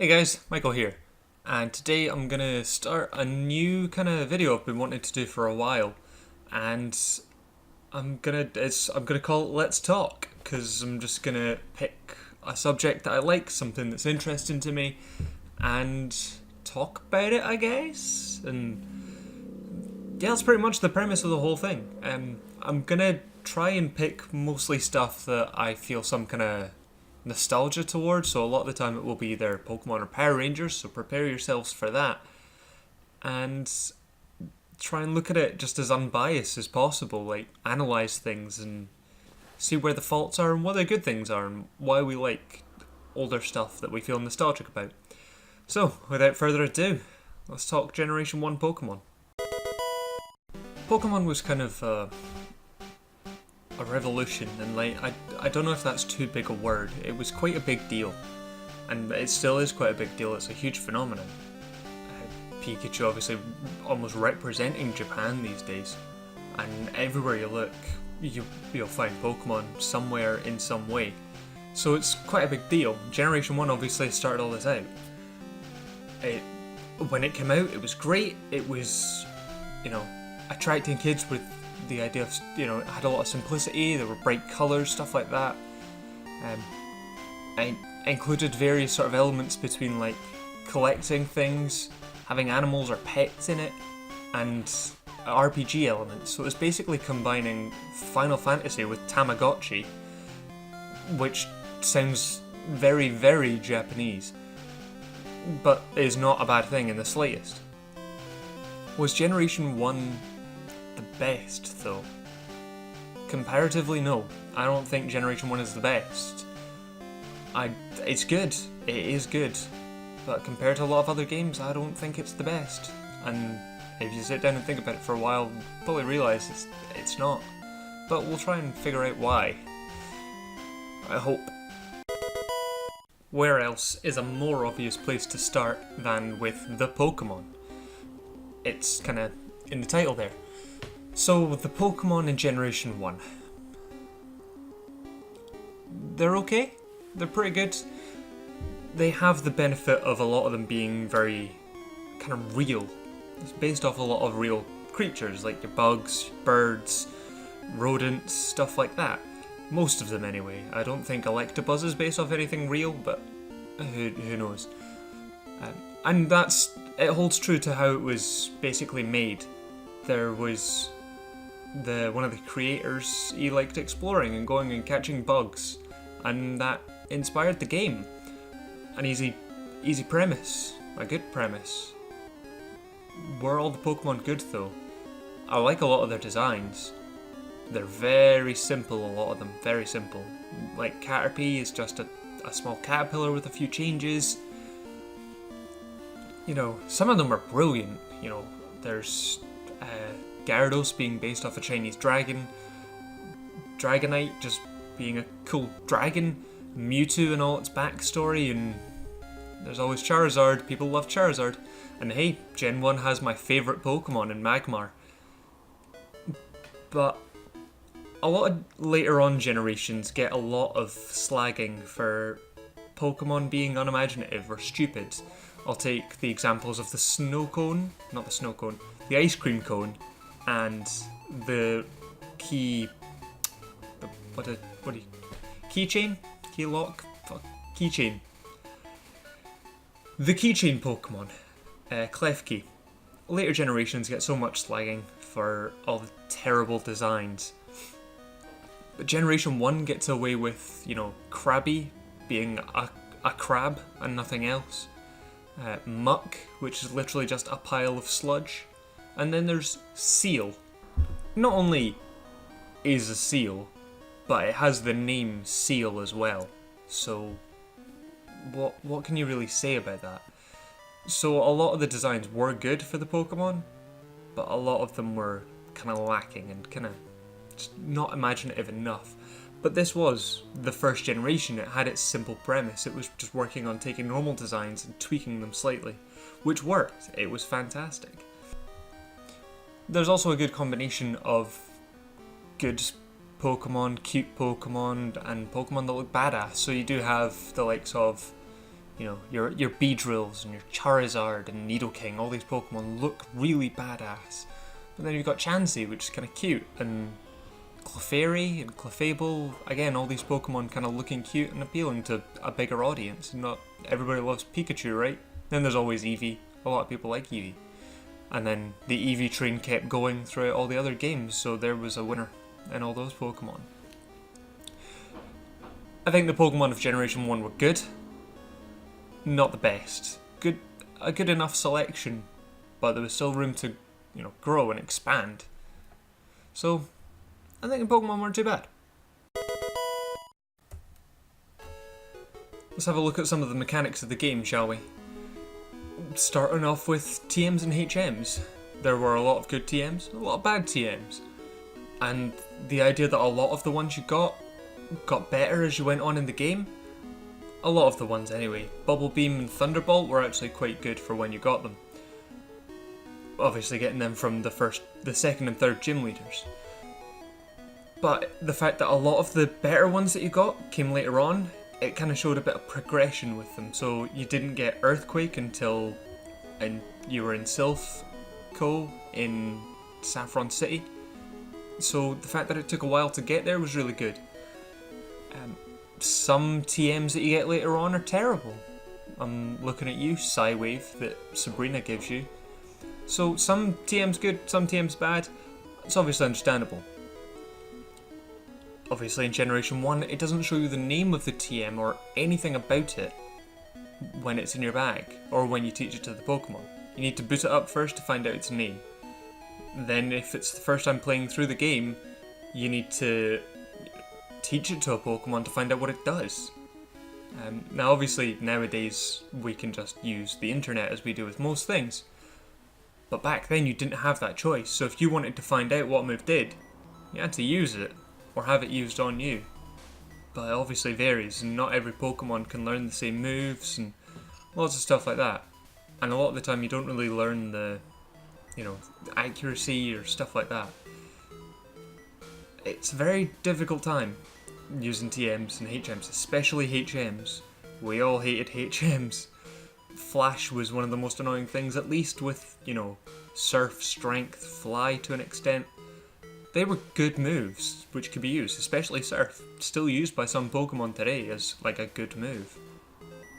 Hey guys, Michael here, and today I'm gonna start a new kind of video I've been wanting to do for a while, and I'm gonna call it Let's Talk because I'm just gonna pick a subject that I like, something that's interesting to me, and talk about it, I guess. And yeah, that's pretty much the premise of the whole thing. I'm gonna try and pick mostly stuff that I feel some kind of nostalgia towards. So a lot of the time it will be either Pokemon or Power Rangers. So prepare yourselves for that, and try and look at it just as unbiased as possible. Like analyze things and see where the faults are and what the good things are and why we like older stuff that we feel nostalgic about. So without further ado, let's talk Generation 1 Pokemon. Pokemon was kind of a revolution, and I don't know if that's too big a word. It was quite a big deal, and it still is quite a big deal. It's a huge phenomenon. Pikachu obviously almost representing Japan these days, and everywhere you look, you'll find Pokemon somewhere in some way. So it's quite a big deal. Generation 1 obviously started all this out. It, when it came out, it was great. It was, attracting kids with the idea of, it had a lot of simplicity, there were bright colours, stuff like that. I included various sort of elements between like collecting things, having animals or pets in it, and RPG elements. So it was basically combining Final Fantasy with Tamagotchi, which sounds very, very Japanese, but is not a bad thing in the slightest. Was Generation 1 the best, though? Comparatively, no. I don't think Generation 1 is the best. It's good. It is good. But compared to a lot of other games, I don't think it's the best. And if you sit down and think about it for a while, you'll probably realise it's not. But we'll try and figure out why. I hope. Where else is a more obvious place to start than with the Pokemon? It's kind of in the title there. So, the Pokemon in Generation 1. They're okay. They're pretty good. They have the benefit of a lot of them being very kind of real. It's based off a lot of real creatures, like your bugs, birds, rodents, stuff like that. Most of them anyway. I don't think Electabuzz is based off anything real, but who knows. And it holds true to how it was basically made. There was one of the creators, he liked exploring and going and catching bugs, and that inspired the game. An easy premise, a good premise. Were all the Pokemon good though? I like a lot of their designs. They're very simple, a lot of them, very simple. Like Caterpie is just a small caterpillar with a few changes. Some of them are brilliant. There's Gyarados being based off a Chinese dragon, Dragonite just being a cool dragon, Mewtwo and all its backstory, and there's always Charizard. People love Charizard. And hey, Gen 1 has my favourite Pokemon in Magmar. But a lot of later on generations get a lot of slagging for Pokemon being unimaginative or stupid. I'll take the examples of the snow cone, not the snow cone, the ice cream cone, and the keychain? Keylock? Fuck. Keychain. The keychain Pokemon, Klefki. Later generations get so much slagging for all the terrible designs. But Generation 1 gets away with, Krabby being a crab and nothing else. Muck, which is literally just a pile of sludge. And then there's Seal. Not only is a seal, but it has the name Seal as well. So, what can you really say about that? So a lot of the designs were good for the Pokemon, but a lot of them were kind of lacking and kind of just not imaginative enough. But this was the first generation. It had its simple premise. It was just working on taking normal designs and tweaking them slightly, which worked. It was fantastic. There's also a good combination of good Pokemon, cute Pokemon, and Pokemon that look badass. So you do have the likes of your Beedrills and your Charizard and Nidoking, all these Pokemon look really badass. But then you've got Chansey, which is kind of cute, and Clefairy and Clefable, again, all these Pokemon kind of looking cute and appealing to a bigger audience. Not everybody loves Pikachu, right? Then there's always Eevee. A lot of people like Eevee. And then the Eevee train kept going throughout all the other games, so there was a winner in all those Pokemon. I think the Pokemon of Generation 1 were good. Not the best. A good enough selection, but there was still room to, grow and expand. So, I think the Pokemon weren't too bad. Let's have a look at some of the mechanics of the game, shall we? Starting off with TMs and HMs. There were a lot of good TMs, a lot of bad TMs. And the idea that a lot of the ones you got better as you went on in the game. A lot of the ones anyway. Bubble Beam and Thunderbolt were actually quite good for when you got them. Obviously getting them from the second and third gym leaders. But the fact that a lot of the better ones that you got came later on, it kind of showed a bit of progression with them. So you didn't get Earthquake until you were in Sylph Co in Saffron City. So the fact that it took a while to get there was really good. Some TMs that you get later on are terrible. I'm looking at you, Psywave, that Sabrina gives you. So some TMs good, some TMs bad. It's obviously understandable. Obviously in Generation 1, it doesn't show you the name of the TM or anything about it when it's in your bag, or when you teach it to the Pokemon. You need to boot it up first to find out its name. Then if it's the first time playing through the game, you need to teach it to a Pokemon to find out what it does. Now obviously nowadays we can just use the internet as we do with most things, but back then you didn't have that choice, so if you wanted to find out what move did, you had to use it, or have it used on you. But it obviously varies, and not every Pokemon can learn the same moves, and lots of stuff like that. And a lot of the time you don't really learn the accuracy or stuff like that. It's a very difficult time using TMs and HMs, especially HMs. We all hated HMs. Flash was one of the most annoying things, at least with, Surf, Strength, Fly to an extent. They were good moves which could be used, especially Surf, still used by some Pokemon today as like a good move.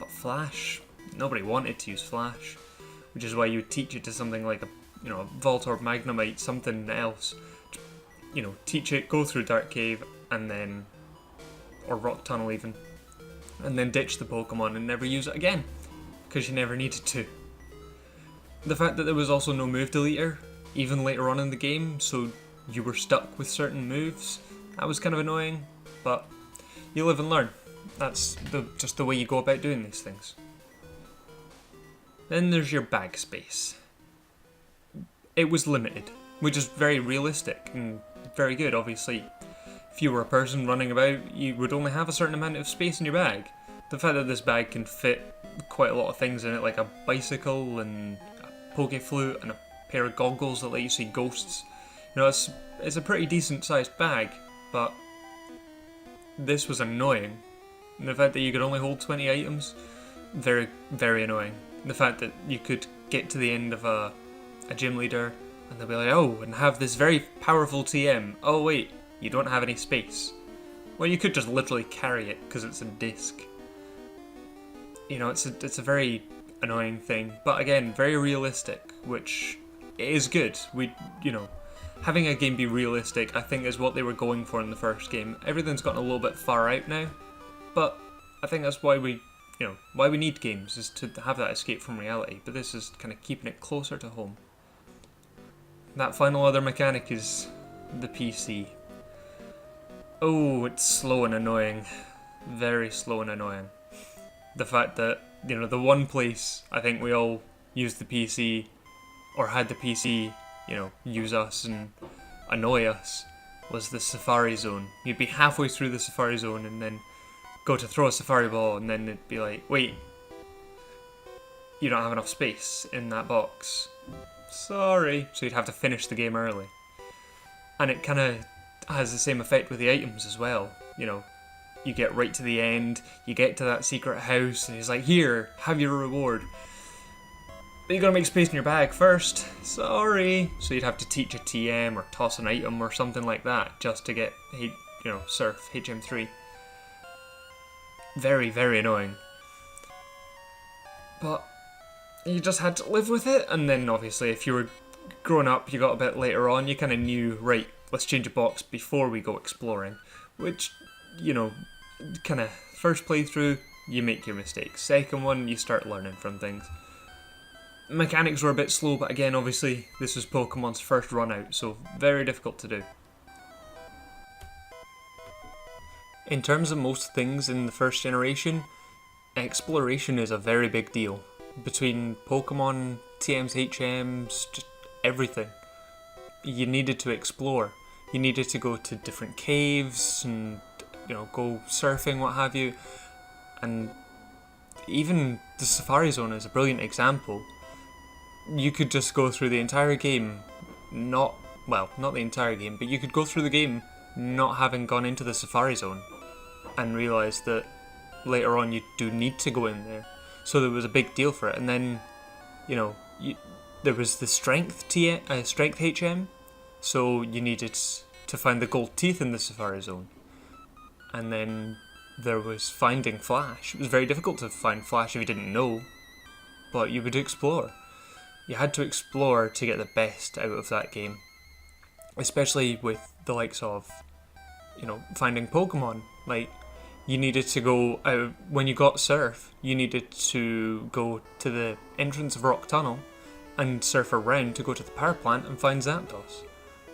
But Flash, nobody wanted to use Flash, which is why you would teach it to something like a Voltorb, Magnemite, something else. Teach it, go through Dark Cave, and then, or Rock Tunnel even, and then ditch the Pokemon and never use it again, because you never needed to. The fact that there was also no move deleter, even later on in the game, so you were stuck with certain moves, that was kind of annoying, but you live and learn. That's just the way you go about doing these things. Then there's your bag space. It was limited, which is very realistic and very good. Obviously, if you were a person running about, you would only have a certain amount of space in your bag. The fact that this bag can fit quite a lot of things in it, like a bicycle and a Pokeflute and a pair of goggles that let you see ghosts. It's a pretty decent sized bag, but this was annoying. And the fact that you could only hold 20 items, very, very annoying. The fact that you could get to the end of a gym leader and they'll be like, oh, and have this very powerful TM. Oh wait, you don't have any space. Well, you could just literally carry it because it's a disc. It's a very annoying thing, but again, very realistic, which is good. Having a game be realistic, I think, is what they were going for in the first game. Everything's gotten a little bit far out now, but I think that's why we need games, is to have that escape from reality, but this is kind of keeping it closer to home. That final other mechanic is the PC. Oh, it's slow and annoying. Very slow and annoying. The fact that, the one place I think we all used the PC, or had the PC, use us and annoy us, was the Safari Zone. You'd be halfway through the Safari Zone and then go to throw a Safari Ball, and then it'd be like, wait, you don't have enough space in that box. Sorry. So you'd have to finish the game early. And it kind of has the same effect with the items as well. you get right to the end, you get to that secret house, and he's like, here, have your reward. But you gotta make space in your bag first. Sorry. So you'd have to teach a TM or toss an item or something like that just to get, Surf, HM3. Very, very annoying. But you just had to live with it, and then obviously if you were growing up, you got a bit later on, you kind of knew, right, let's change a box before we go exploring. Which, kind of first playthrough, you make your mistakes. Second one, you start learning from things. Mechanics were a bit slow, but again, obviously, this was Pokemon's first run out, so very difficult to do. In terms of most things in the first generation, exploration is a very big deal. Between Pokemon, TMs, HMs, just everything. You needed to explore. You needed to go to different caves and, go surfing, what have you. And even the Safari Zone is a brilliant example. You could just go through the entire game, not the entire game, but you could go through the game not having gone into the Safari Zone and realise that later on you do need to go in there. So there was a big deal for it. And then, there was the strength HM, so you needed to find the gold teeth in the Safari Zone. And then there was finding Flash. It was very difficult to find Flash if you didn't know, but you would explore. You had to explore to get the best out of that game, especially with the likes of, finding Pokemon. Like, you needed to go out, when you got Surf, you needed to go to the entrance of Rock Tunnel and surf around to go to the power plant and find Zapdos.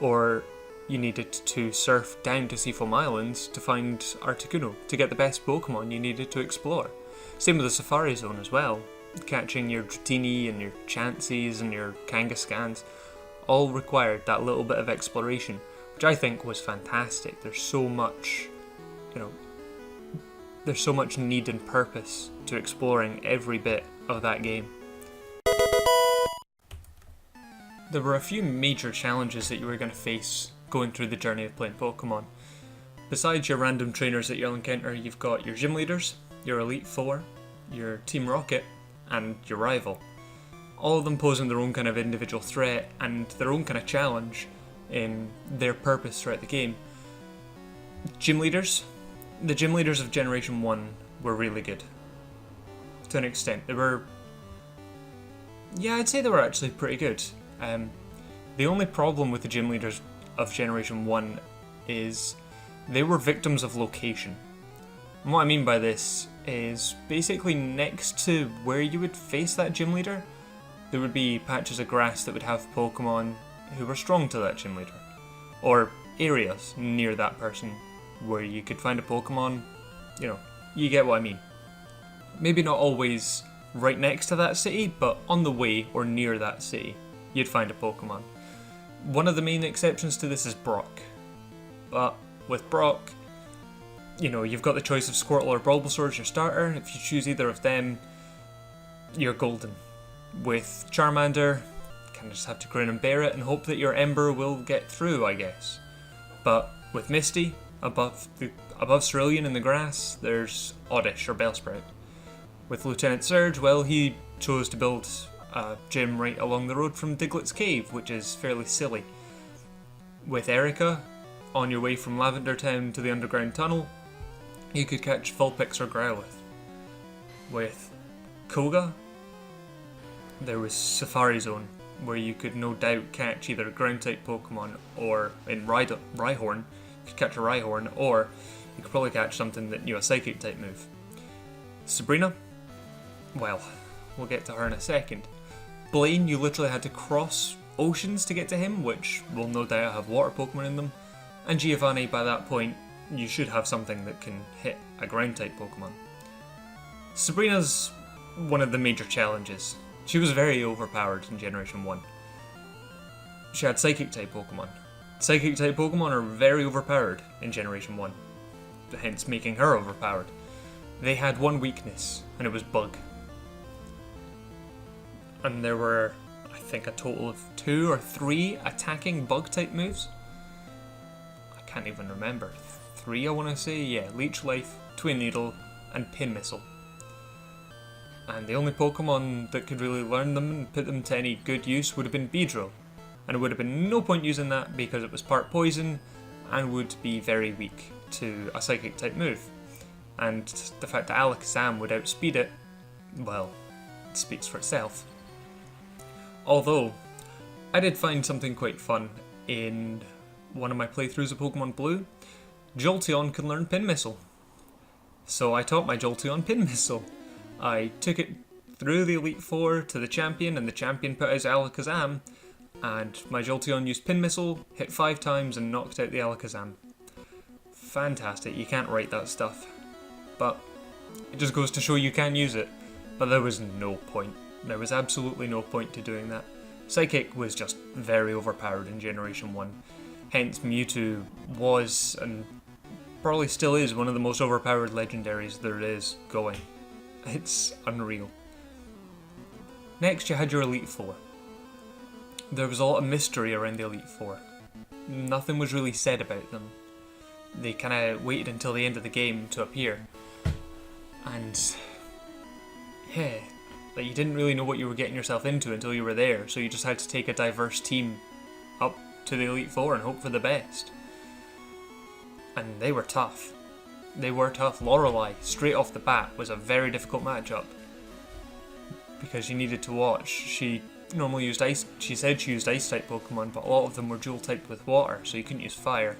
Or you needed to surf down to Seafoam Islands to find Articuno. To get the best Pokemon, you needed to explore. Same with the Safari Zone as well. Catching your Dratini and your Chanseys and your Kangaskhans all required that little bit of exploration, which I think was fantastic. There's so much need and purpose to exploring every bit of that game. There were a few major challenges that you were going to face going through the journey of playing Pokemon. Besides your random trainers that you'll encounter, you've got your gym leaders, your Elite Four, your Team Rocket, and your rival. All of them posing their own kind of individual threat and their own kind of challenge in their purpose throughout the game. Gym leaders. The gym leaders of Generation 1 were really good. To an extent. I'd say they were actually pretty good. The only problem with the gym leaders of Generation 1 is they were victims of location. And what I mean by this is basically next to where you would face that gym leader, there would be patches of grass that would have Pokemon who were strong to that gym leader. Or areas near that person where you could find a Pokemon, you get what I mean. Maybe not always right next to that city, but on the way or near that city, you'd find a Pokemon. One of the main exceptions to this is Brock. But with Brock, you've got the choice of Squirtle or Bulbasaur as your starter. If you choose either of them, you're golden. With Charmander, you kind of just have to grin and bear it and hope that your Ember will get through, I guess. But with Misty, above Cerulean in the grass, there's Oddish or Bellsprout. With Lieutenant Surge, well, he chose to build a gym right along the road from Diglett's Cave, which is fairly silly. With Erica, on your way from Lavender Town to the underground tunnel, you could catch Vulpix or Growlithe. With Koga, there was Safari Zone, where you could no doubt catch either ground-type Pokemon, or in Rhyhorn, you could catch a Rhyhorn, or you could probably catch something that knew a Psychic-type move. Sabrina? Well, we'll get to her in a second. Blaine, you literally had to cross oceans to get to him, which will no doubt have water Pokemon in them. And Giovanni, by that point, you should have something that can hit a ground-type Pokemon. Sabrina's one of the major challenges. She was very overpowered in Generation 1. She had Psychic-type Pokemon. Psychic-type Pokemon are very overpowered in Generation 1, hence making her overpowered. They had one weakness, and it was Bug. And there were, I think, a total of 2 or 3 attacking Bug-type moves. I can't even remember. 3, I want to say. Yeah, Leech Life, Twin Needle, and Pin Missile. And the only Pokemon that could really learn them and put them to any good use would have been Beedrill. And it would have been no point using that because it was part poison and would be very weak to a Psychic type move. And the fact that Alakazam would outspeed it, well, it speaks for itself. Although, I did find something quite fun in one of my playthroughs of Pokemon Blue. Jolteon can learn Pin Missile. So I taught my Jolteon Pin Missile. I took it through the Elite Four to the Champion, and the Champion put out Alakazam, and my Jolteon used Pin Missile, hit 5 times and knocked out the Alakazam. Fantastic, you can't write that stuff. But it just goes to show you can use it. But there was no point. There was absolutely no point to doing that. Psychic was just very overpowered in Generation 1. Hence Mewtwo was, and probably still is, one of the most overpowered legendaries there is going. It's unreal. Next you had your Elite Four. There was a lot of mystery around the Elite Four. Nothing was really said about them. They kind of waited until the end of the game to appear. And yeah, like you didn't really know what you were getting yourself into until you were there, so you just had to take a diverse team up to the Elite Four and hope for the best. And they were tough. They were tough. Lorelei, straight off the bat, was a very difficult matchup because you needed to watch. She normally used ice. She said she used ice type Pokemon, but a lot of them were dual typed with water, so you couldn't use fire,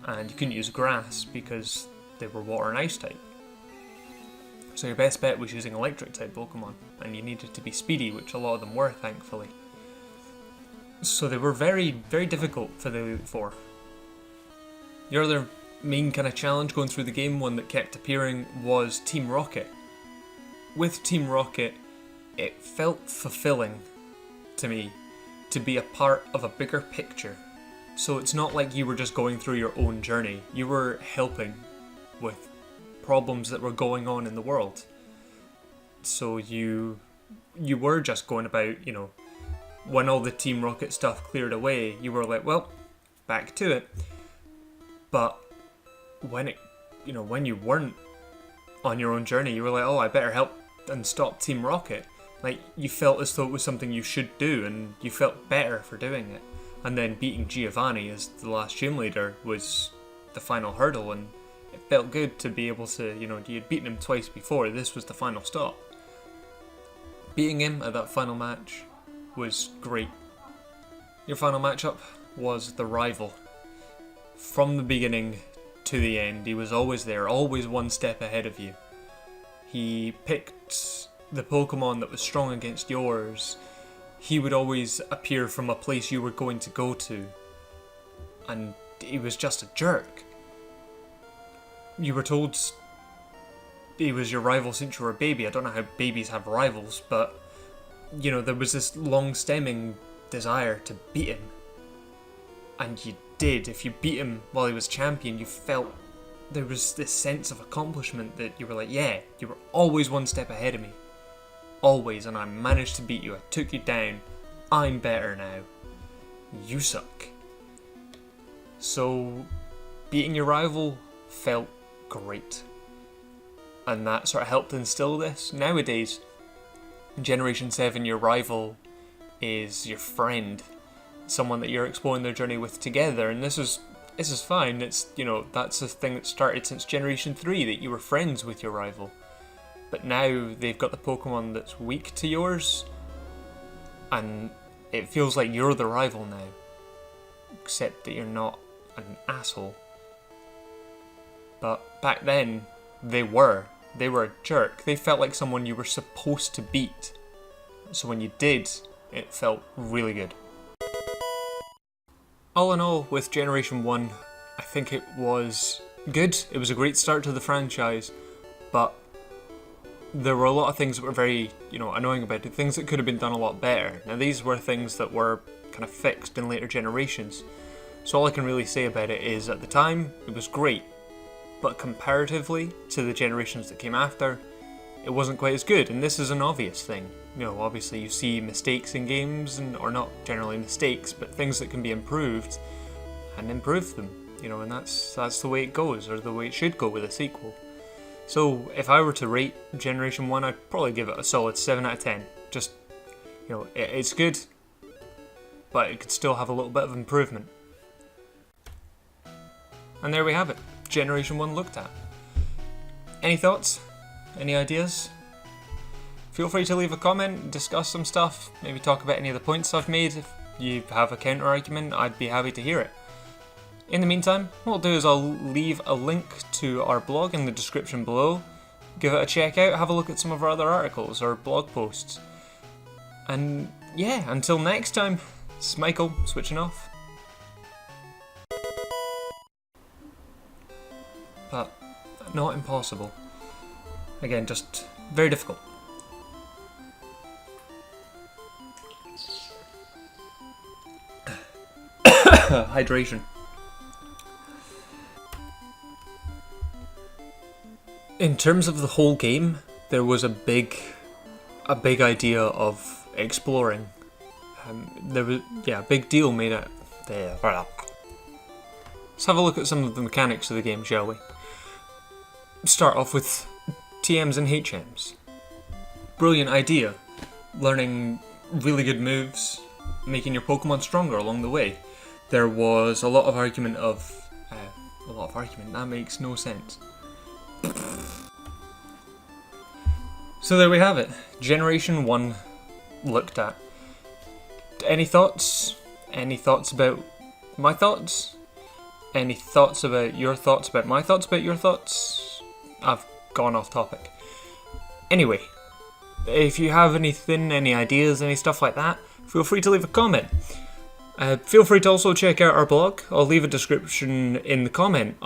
and you couldn't use grass because they were water and ice type. So your best bet was using electric type Pokemon, and you needed to be speedy, which a lot of them were, thankfully. So they were very, very difficult for the Elite Four. The other main kind of challenge going through the game, one that kept appearing, was Team Rocket. With Team Rocket, it felt fulfilling to me to be a part of a bigger picture. So it's not like you were just going through your own journey, you were helping with problems that were going on in the world. So you were just going about, you know, when all the Team Rocket stuff cleared away, you were like, well, back to it. But when you weren't on your own journey, you were like, oh, I better help and stop Team Rocket. Like, you felt as though it was something you should do, and you felt better for doing it. And then beating Giovanni as the last gym leader was the final hurdle, and it felt good to be able to, you know, you'd beaten him twice before, this was the final stop. Beating him at that final match was great. Your final matchup was the rival. From the beginning to the end, he was always there, always one step ahead of you. He picked the Pokemon that was strong against yours. He would always appear from a place you were going to go to, and he was just a jerk. You were told he was your rival since you were a baby. I don't know how babies have rivals, but you know, there was this long stemming desire to beat him, and you did. If you beat him while he was champion, you felt there was this sense of accomplishment that you were like, yeah, you were always one step ahead of me. Always, and I managed to beat you. I took you down. I'm better now. You suck. So, beating your rival felt great. And that sort of helped instill this. Nowadays, in Generation 7, your rival is your friend. Someone that you're exploring their journey with together. And this is fine. It's, you know, that's a thing that started since Generation 3, that you were friends with your rival. But now they've got the Pokemon that's weak to yours, and it feels like you're the rival now. Except that you're not an asshole. But back then, they were a jerk. They felt like someone you were supposed to beat. So when you did, it felt really good. All in all, with Generation 1, I think it was good. It was a great start to the franchise, but there were a lot of things that were very, you know, annoying about it, things that could have been done a lot better. Now these were things that were kind of fixed in later generations, so all I can really say about it is at the time it was great, but comparatively to the generations that came after, it wasn't quite as good, and this is an obvious thing. You know, obviously you see mistakes in games, or not generally mistakes, but things that can be improved, and improve them. and that's the way it goes, or the way it should go with a sequel. So if I were to rate Generation 1, I'd probably give it a solid 7 out of 10. Just, it's good, but it could still have a little bit of improvement. And there we have it, Generation 1 looked at. Any thoughts? Any ideas? Feel free to leave a comment, discuss some stuff, maybe talk about any of the points I've made. If you have a counter argument, I'd be happy to hear it. In the meantime, what I'll do is I'll leave a link to our blog in the description below. Give it a check out, have a look at some of our other articles or blog posts. And yeah, until next time, this is Michael, switching off. But not impossible. Again, just very difficult. Hydration. In terms of the whole game, there was a big idea of exploring. There was a big deal made out there. Let's have a look at some of the mechanics of the game, shall we? Start off with TMs and HMs. Brilliant idea. Learning really good moves, making your Pokemon stronger along the way. There was a lot of argument, that makes no sense. So there we have it, Generation 1 looked at. Any thoughts? Any thoughts about my thoughts? Any thoughts about your thoughts about my thoughts about your thoughts? I've gone off topic. Anyway, if you have anything, any ideas, any stuff like that, feel free to leave a comment. Feel free to also check out our blog. I'll leave a description in the comment.